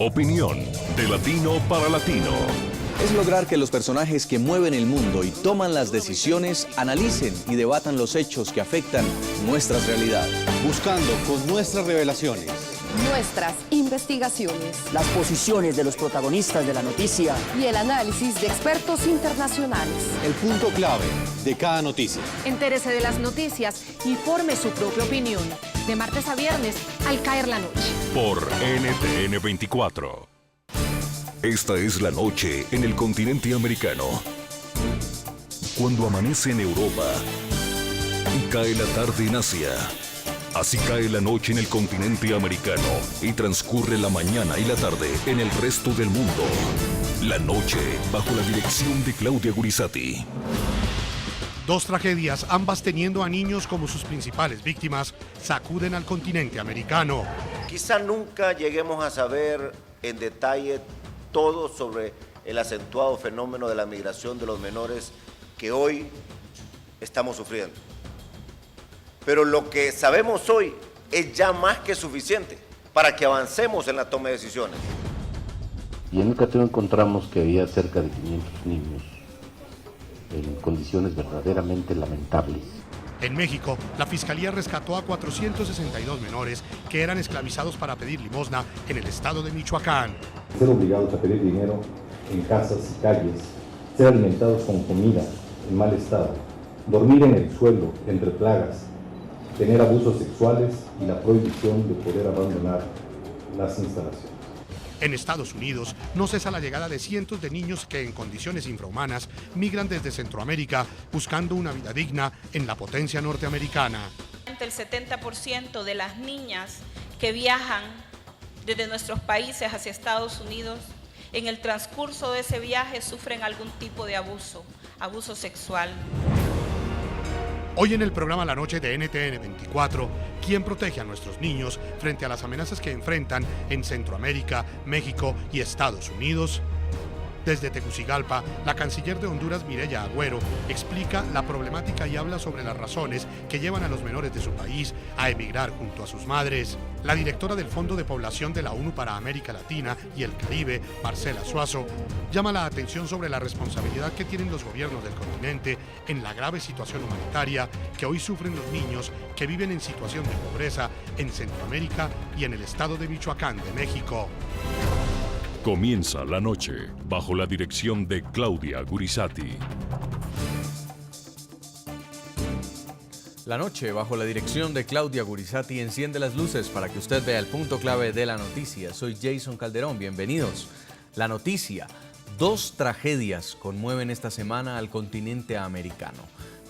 Opinión de latino para latino. Es lograr que los personajes que mueven el mundo y toman las decisiones analicen y debatan los hechos que afectan nuestras realidades. Buscando con nuestras revelaciones, nuestras investigaciones, las posiciones de los protagonistas de la noticia y el análisis de expertos internacionales. El punto clave de cada noticia. Entérese de las noticias y forme su propia opinión. De martes a viernes, al caer la noche. Por NTN 24. Esta es la noche en el continente americano. Cuando amanece en Europa y cae la tarde en Asia. Así cae la noche en el continente americano y transcurre la mañana y la tarde en el resto del mundo. La noche bajo la dirección de Claudia Gurizati. Dos tragedias, ambas teniendo a niños como sus principales víctimas, sacuden al continente americano. Quizá nunca lleguemos a saber en detalle todo sobre el acentuado fenómeno de la migración de los menores que hoy estamos sufriendo. Pero lo que sabemos hoy es ya más que suficiente para que avancemos en la toma de decisiones. Y en el cateo encontramos que había cerca de 500 niños en condiciones verdaderamente lamentables. En México, la Fiscalía rescató a 462 menores que eran esclavizados para pedir limosna en el estado de Michoacán. Ser obligados a pedir dinero en casas y calles, ser alimentados con comida en mal estado, dormir en el suelo entre plagas, tener abusos sexuales y la prohibición de poder abandonar las instalaciones. En Estados Unidos no cesa la llegada de cientos de niños que en condiciones infrahumanas migran desde Centroamérica buscando una vida digna en la potencia norteamericana. El 70% de las niñas que viajan desde nuestros países hacia Estados Unidos, en el transcurso de ese viaje sufren algún tipo de abuso sexual. Hoy en el programa La Noche de NTN 24, ¿quién protege a nuestros niños frente a las amenazas que enfrentan en Centroamérica, México y Estados Unidos? Desde Tegucigalpa, la canciller de Honduras, Mireya Agüero, explica la problemática y habla sobre las razones que llevan a los menores de su país a emigrar junto a sus madres. La directora del Fondo de Población de la ONU para América Latina y el Caribe, Marcela Suazo, llama la atención sobre la responsabilidad que tienen los gobiernos del continente en la grave situación humanitaria que hoy sufren los niños que viven en situación de pobreza en Centroamérica y en el estado de Michoacán de México. Comienza la noche bajo la dirección de Claudia Gurizati. La noche bajo la dirección de Claudia Gurizati enciende las luces para que usted vea el punto clave de la noticia. Soy Jason Calderón, bienvenidos. La noticia: dos tragedias conmueven esta semana al continente americano.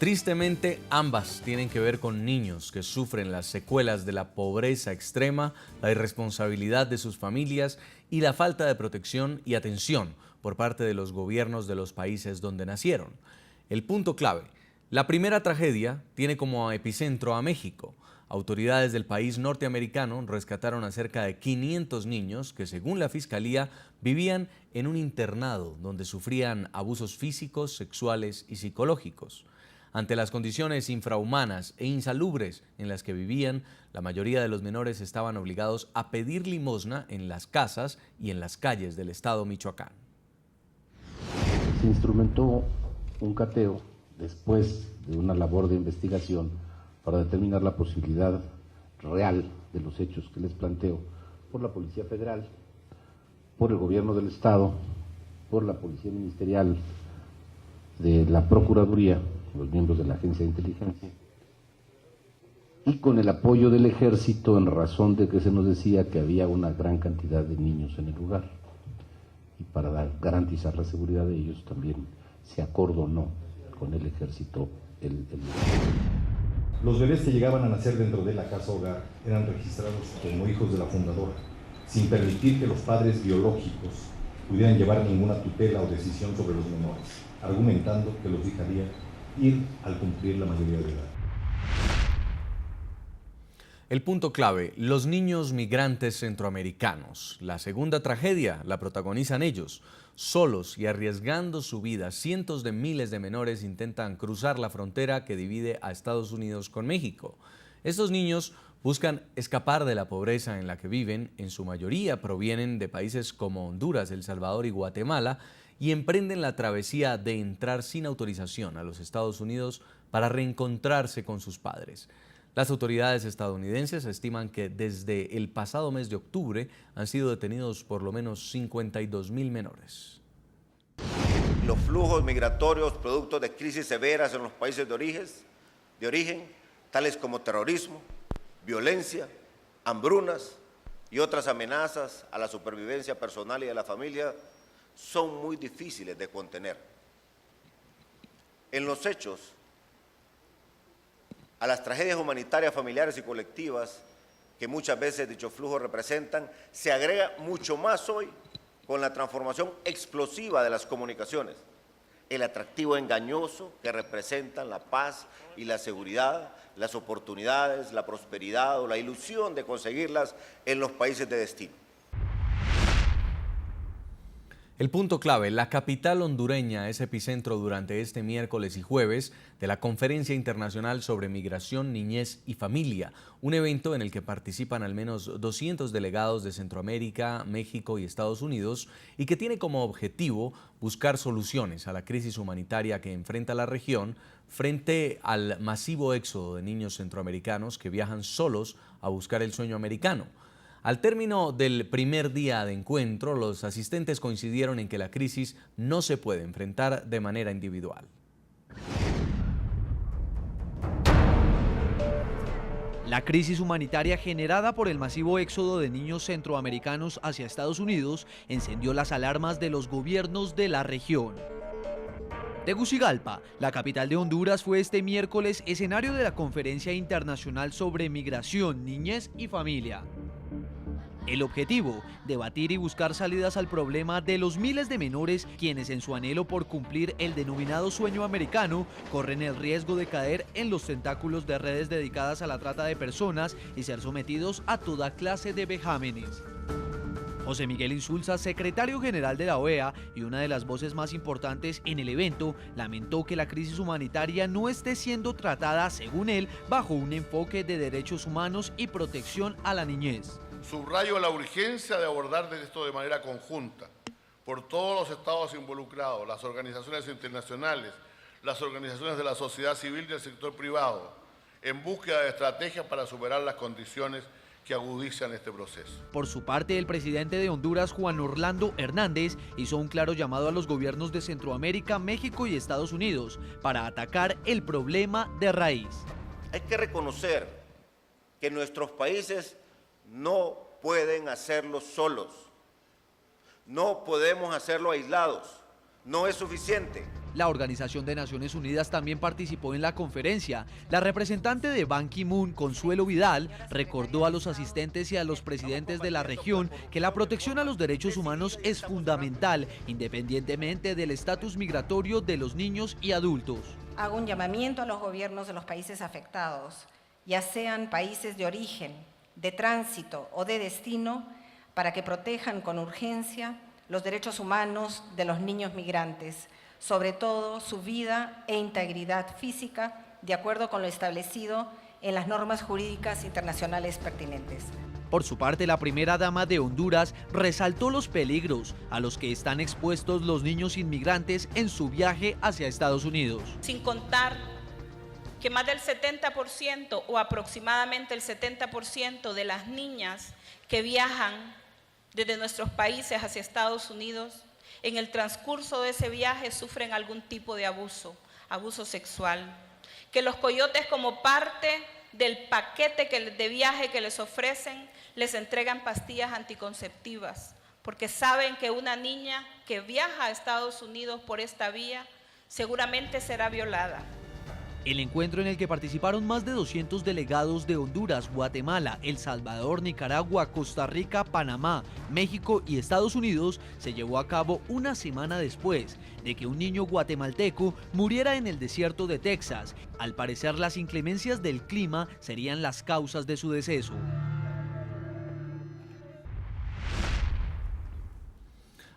Tristemente, ambas tienen que ver con niños que sufren las secuelas de la pobreza extrema, la irresponsabilidad de sus familias y la falta de protección y atención por parte de los gobiernos de los países donde nacieron. El punto clave: la primera tragedia tiene como epicentro a México. Autoridades del país norteamericano rescataron a cerca de 500 niños que, según la Fiscalía, vivían en un internado donde sufrían abusos físicos, sexuales y psicológicos. Ante las condiciones infrahumanas e insalubres en las que vivían, la mayoría de los menores estaban obligados a pedir limosna en las casas y en las calles del estado Michoacán. Se instrumentó un cateo después de una labor de investigación para determinar la posibilidad real de los hechos que les planteo por la Policía Federal, por el Gobierno del Estado, por la Policía Ministerial de la Procuraduría, los miembros de la Agencia de Inteligencia, y con el apoyo del Ejército en razón de que se nos decía que había una gran cantidad de niños en el lugar. Y para garantizar la seguridad de ellos también se acordonó con el Ejército el lugar. Los bebés que llegaban a nacer dentro de la casa hogar eran registrados como hijos de la fundadora, sin permitir que los padres biológicos pudieran llevar ninguna tutela o decisión sobre los menores, argumentando que los dejaría ir al cumplir la mayoría de edad. El punto clave: los niños migrantes centroamericanos. La segunda tragedia la protagonizan ellos. Solos y arriesgando su vida, cientos de miles de menores intentan cruzar la frontera que divide a Estados Unidos con México. Estos niños Buscan escapar de la pobreza en la que viven, en su mayoría provienen de países como Honduras, El Salvador y Guatemala, y emprenden la travesía de entrar sin autorización a los Estados Unidos para reencontrarse con sus padres. Las autoridades estadounidenses estiman que desde el pasado mes de octubre han sido detenidos por lo menos 52.000 menores. Los flujos migratorios producto de crisis severas en los países de origen, tales como terrorismo, violencia, hambrunas y otras amenazas a la supervivencia personal y de la familia, son muy difíciles de contener. En los hechos, a las tragedias humanitarias familiares y colectivas que muchas veces dichos flujos representan, se agrega mucho más hoy con la transformación explosiva de las comunicaciones, el atractivo engañoso que representan la paz y la seguridad, las oportunidades, la prosperidad o la ilusión de conseguirlas en los países de destino. El punto clave, la capital hondureña es epicentro durante este miércoles y jueves de la Conferencia Internacional sobre Migración, Niñez y Familia, un evento en el que participan al menos 200 delegados de Centroamérica, México y Estados Unidos y que tiene como objetivo buscar soluciones a la crisis humanitaria que enfrenta la región frente al masivo éxodo de niños centroamericanos que viajan solos a buscar el sueño americano. Al término del primer día de encuentro, los asistentes coincidieron en que la crisis no se puede enfrentar de manera individual. La crisis humanitaria generada por el masivo éxodo de niños centroamericanos hacia Estados Unidos encendió las alarmas de los gobiernos de la región. Tegucigalpa, la capital de Honduras, fue este miércoles escenario de la Conferencia Internacional sobre Migración, Niñez y Familia. El objetivo, debatir y buscar salidas al problema de los miles de menores quienes en su anhelo por cumplir el denominado sueño americano corren el riesgo de caer en los tentáculos de redes dedicadas a la trata de personas y ser sometidos a toda clase de vejámenes. José Miguel Insulza, secretario general de la OEA y una de las voces más importantes en el evento, lamentó que la crisis humanitaria no esté siendo tratada, según él, bajo un enfoque de derechos humanos y protección a la niñez. Subrayo la urgencia de abordar esto de manera conjunta por todos los estados involucrados, las organizaciones internacionales, las organizaciones de la sociedad civil y del sector privado, en búsqueda de estrategias para superar las condiciones que agudizan este proceso. Por su parte, el presidente de Honduras, Juan Orlando Hernández, hizo un claro llamado a los gobiernos de Centroamérica, México y Estados Unidos para atacar el problema de raíz. Hay que reconocer que nuestros países no pueden hacerlo solos, no podemos hacerlo aislados, no es suficiente. La Organización de Naciones Unidas también participó en la conferencia. La representante de Ban Ki-moon, Consuelo Vidal, recordó a los asistentes y a los presidentes de la región que la protección a los derechos humanos es fundamental, independientemente del estatus migratorio de los niños y adultos. Hago un llamamiento a los gobiernos de los países afectados, ya sean países de origen, de tránsito o de destino, para que protejan con urgencia los derechos humanos de los niños migrantes, sobre todo su vida e integridad física, de acuerdo con lo establecido en las normas jurídicas internacionales pertinentes. Por su parte, la primera dama de Honduras resaltó los peligros a los que están expuestos los niños inmigrantes en su viaje hacia Estados Unidos. Sin contar que más del 70% o aproximadamente el 70% de las niñas que viajan desde nuestros países hacia Estados Unidos, en el transcurso de ese viaje sufren algún tipo de abuso sexual, que los coyotes, como parte del paquete de viaje que les ofrecen, les entregan pastillas anticonceptivas, porque saben que una niña que viaja a Estados Unidos por esta vía seguramente será violada. El encuentro, en el que participaron más de 200 delegados de Honduras, Guatemala, El Salvador, Nicaragua, Costa Rica, Panamá, México y Estados Unidos, se llevó a cabo una semana después de que un niño guatemalteco muriera en el desierto de Texas. Al parecer, las inclemencias del clima serían las causas de su deceso.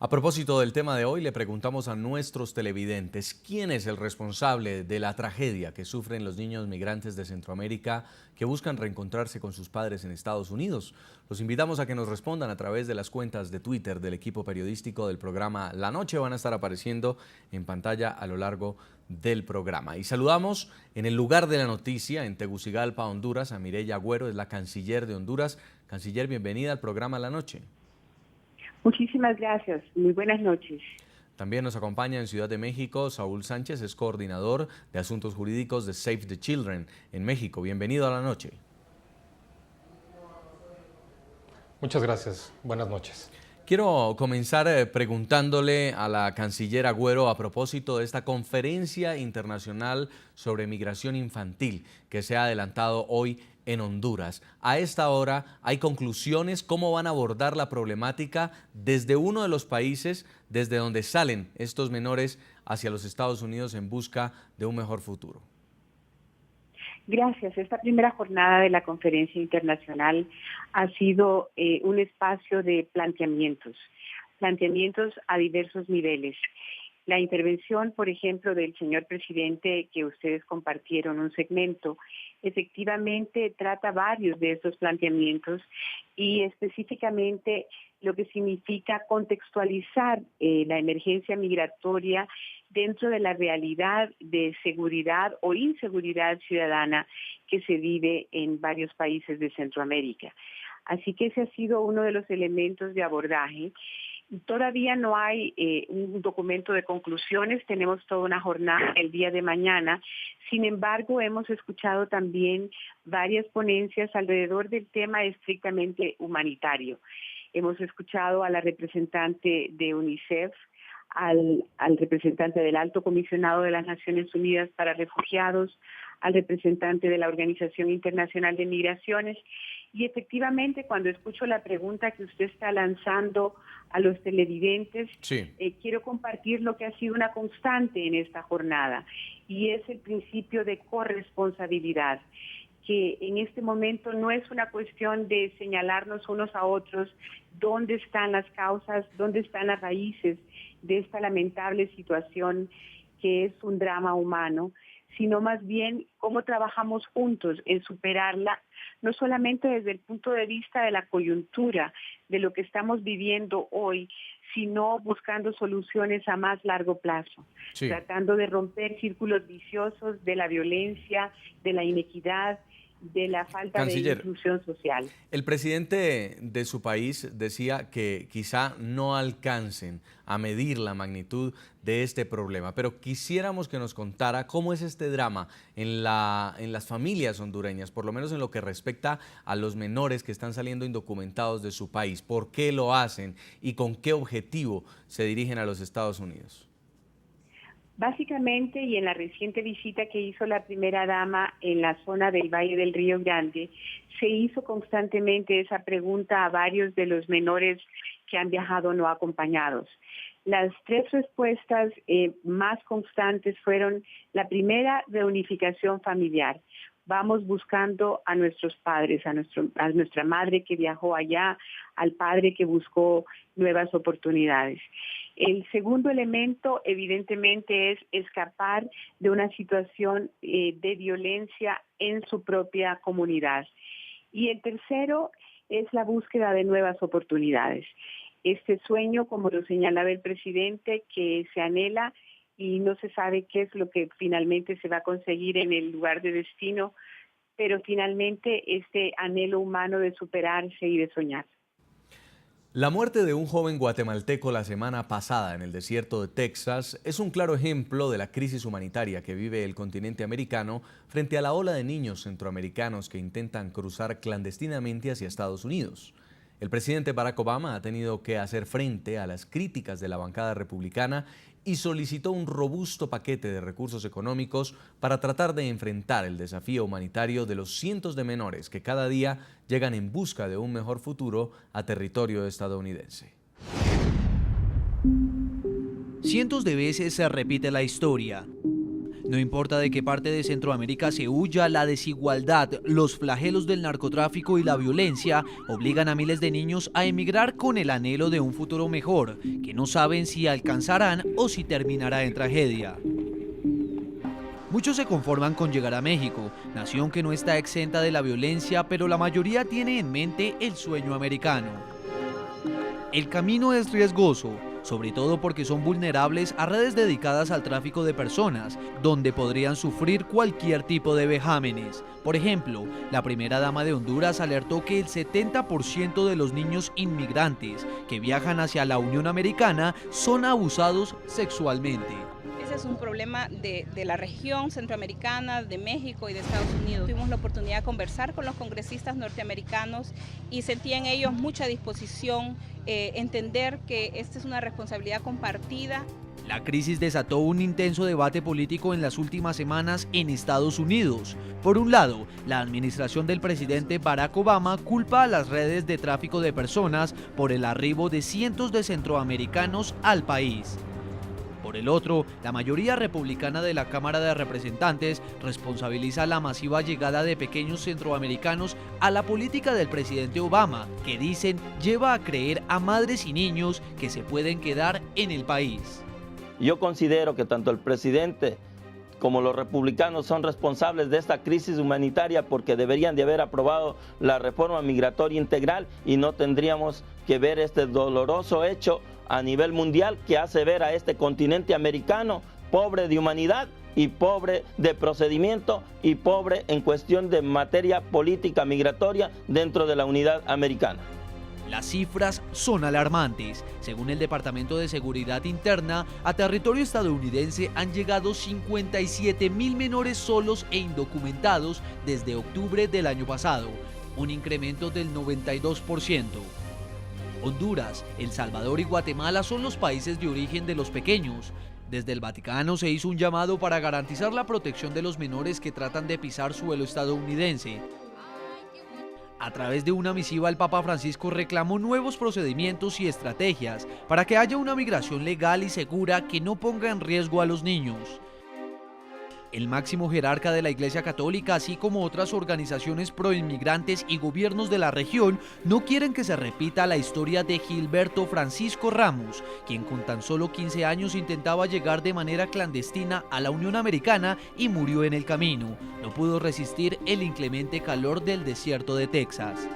A propósito del tema de hoy, le preguntamos a nuestros televidentes quién es el responsable de la tragedia que sufren los niños migrantes de Centroamérica que buscan reencontrarse con sus padres en Estados Unidos. Los invitamos a que nos respondan a través de las cuentas de Twitter del equipo periodístico del programa La Noche. Van a estar apareciendo en pantalla a lo largo del programa. Y saludamos en el lugar de la noticia, en Tegucigalpa, Honduras, a Mireya Agüero, es la canciller de Honduras. Canciller, bienvenida al programa La Noche. Muchísimas gracias. Muy buenas noches. También nos acompaña en Ciudad de México Saúl Sánchez, es coordinador de Asuntos Jurídicos de Save the Children en México. Bienvenido a La Noche. Muchas gracias. Buenas noches. Quiero comenzar preguntándole a la canciller Agüero a propósito de esta conferencia internacional sobre migración infantil que se ha adelantado hoy en Honduras. A esta hora hay conclusiones, cómo van a abordar la problemática desde uno de los países desde donde salen estos menores hacia los Estados Unidos en busca de un mejor futuro. Gracias. Esta primera jornada de la conferencia internacional ha sido un espacio de planteamientos a diversos niveles. La intervención, por ejemplo, del señor presidente, que ustedes compartieron un segmento, efectivamente trata varios de estos planteamientos y específicamente lo que significa contextualizar la emergencia migratoria dentro de la realidad de seguridad o inseguridad ciudadana que se vive en varios países de Centroamérica. Así que ese ha sido uno de los elementos de abordaje. Todavía no hay un documento de conclusiones, tenemos toda una jornada el día de mañana. Sin embargo, hemos escuchado también varias ponencias alrededor del tema estrictamente humanitario. Hemos escuchado a la representante de UNICEF, al representante del Alto Comisionado de las Naciones Unidas para Refugiados, al representante de la Organización Internacional de Migraciones. Y efectivamente, cuando escucho la pregunta que usted está lanzando a los televidentes, sí, quiero compartir lo que ha sido una constante en esta jornada, y es el principio de corresponsabilidad, que en este momento no es una cuestión de señalarnos unos a otros dónde están las causas, dónde están las raíces de esta lamentable situación que es un drama humano, sino más bien cómo trabajamos juntos en superarla, no solamente desde el punto de vista de la coyuntura, de lo que estamos viviendo hoy, sino buscando soluciones a más largo plazo, sí, tratando de romper círculos viciosos de la violencia, de la inequidad, de la falta Canciller, de inclusión social. El presidente de su país decía que quizá no alcancen a medir la magnitud de este problema, pero quisiéramos que nos contara cómo es este drama en las familias hondureñas, por lo menos en lo que respecta a los menores que están saliendo indocumentados de su país, por qué lo hacen y con qué objetivo se dirigen a los Estados Unidos. Básicamente, y en la reciente visita que hizo la primera dama en la zona del Valle del Río Grande, se hizo constantemente esa pregunta a varios de los menores que han viajado no acompañados. Las tres respuestas más constantes fueron: la primera, reunificación familiar. Vamos buscando a nuestros padres, a nuestra madre que viajó allá, al padre que buscó nuevas oportunidades. El segundo elemento, evidentemente, es escapar de una situación de violencia en su propia comunidad. Y el tercero es la búsqueda de nuevas oportunidades. Este sueño, como lo señalaba el presidente, que se anhela y no se sabe qué es lo que finalmente se va a conseguir en el lugar de destino, pero finalmente este anhelo humano de superarse y de soñar. La muerte de un joven guatemalteco la semana pasada en el desierto de Texas es un claro ejemplo de la crisis humanitaria que vive el continente americano frente a la ola de niños centroamericanos que intentan cruzar clandestinamente hacia Estados Unidos. El presidente Barack Obama ha tenido que hacer frente a las críticas de la bancada republicana y solicitó un robusto paquete de recursos económicos para tratar de enfrentar el desafío humanitario de los cientos de menores que cada día llegan en busca de un mejor futuro a territorio estadounidense. Cientos de veces se repite la historia. No importa de qué parte de Centroamérica se huya, la desigualdad, los flagelos del narcotráfico y la violencia obligan a miles de niños a emigrar con el anhelo de un futuro mejor, que no saben si alcanzarán o si terminará en tragedia. Muchos se conforman con llegar a México, nación que no está exenta de la violencia, pero la mayoría tiene en mente el sueño americano. El camino es riesgoso, sobre todo porque son vulnerables a redes dedicadas al tráfico de personas, donde podrían sufrir cualquier tipo de vejámenes. Por ejemplo, la primera dama de Honduras alertó que el 70% de los niños inmigrantes que viajan hacia la Unión Americana son abusados sexualmente. Ese es un problema de la región centroamericana, de México y de Estados Unidos. Tuvimos la oportunidad de conversar con los congresistas norteamericanos y sentí en ellos mucha disposición, entender que esta es una responsabilidad compartida. La crisis desató un intenso debate político en las últimas semanas en Estados Unidos. Por un lado, la administración del presidente Barack Obama culpa a las redes de tráfico de personas por el arribo de cientos de centroamericanos al país. Por el otro, la mayoría republicana de la Cámara de Representantes responsabiliza la masiva llegada de pequeños centroamericanos a la política del presidente Obama, que dicen lleva a creer a madres y niños que se pueden quedar en el país. Yo considero que tanto el presidente como los republicanos son responsables de esta crisis humanitaria porque deberían de haber aprobado la reforma migratoria integral y no tendríamos que ver este doloroso hecho a nivel mundial que hace ver a este continente americano pobre de humanidad y pobre de procedimiento y pobre en cuestión de materia política migratoria dentro de la unidad americana. Las cifras son alarmantes. Según el Departamento de Seguridad Interna, a territorio estadounidense han llegado 57.000 menores solos e indocumentados desde octubre del año pasado, un incremento del 92%. Honduras, El Salvador y Guatemala son los países de origen de los pequeños. Desde el Vaticano se hizo un llamado para garantizar la protección de los menores que tratan de pisar suelo estadounidense. A través de una misiva, el Papa Francisco reclamó nuevos procedimientos y estrategias para que haya una migración legal y segura que no ponga en riesgo a los niños. El máximo jerarca de la Iglesia Católica, así como otras organizaciones proinmigrantes y gobiernos de la región, no quieren que se repita la historia de Gilberto Francisco Ramos, quien con tan solo 15 años intentaba llegar de manera clandestina a la Unión Americana y murió en el camino. No pudo resistir el inclemente calor del desierto de Texas.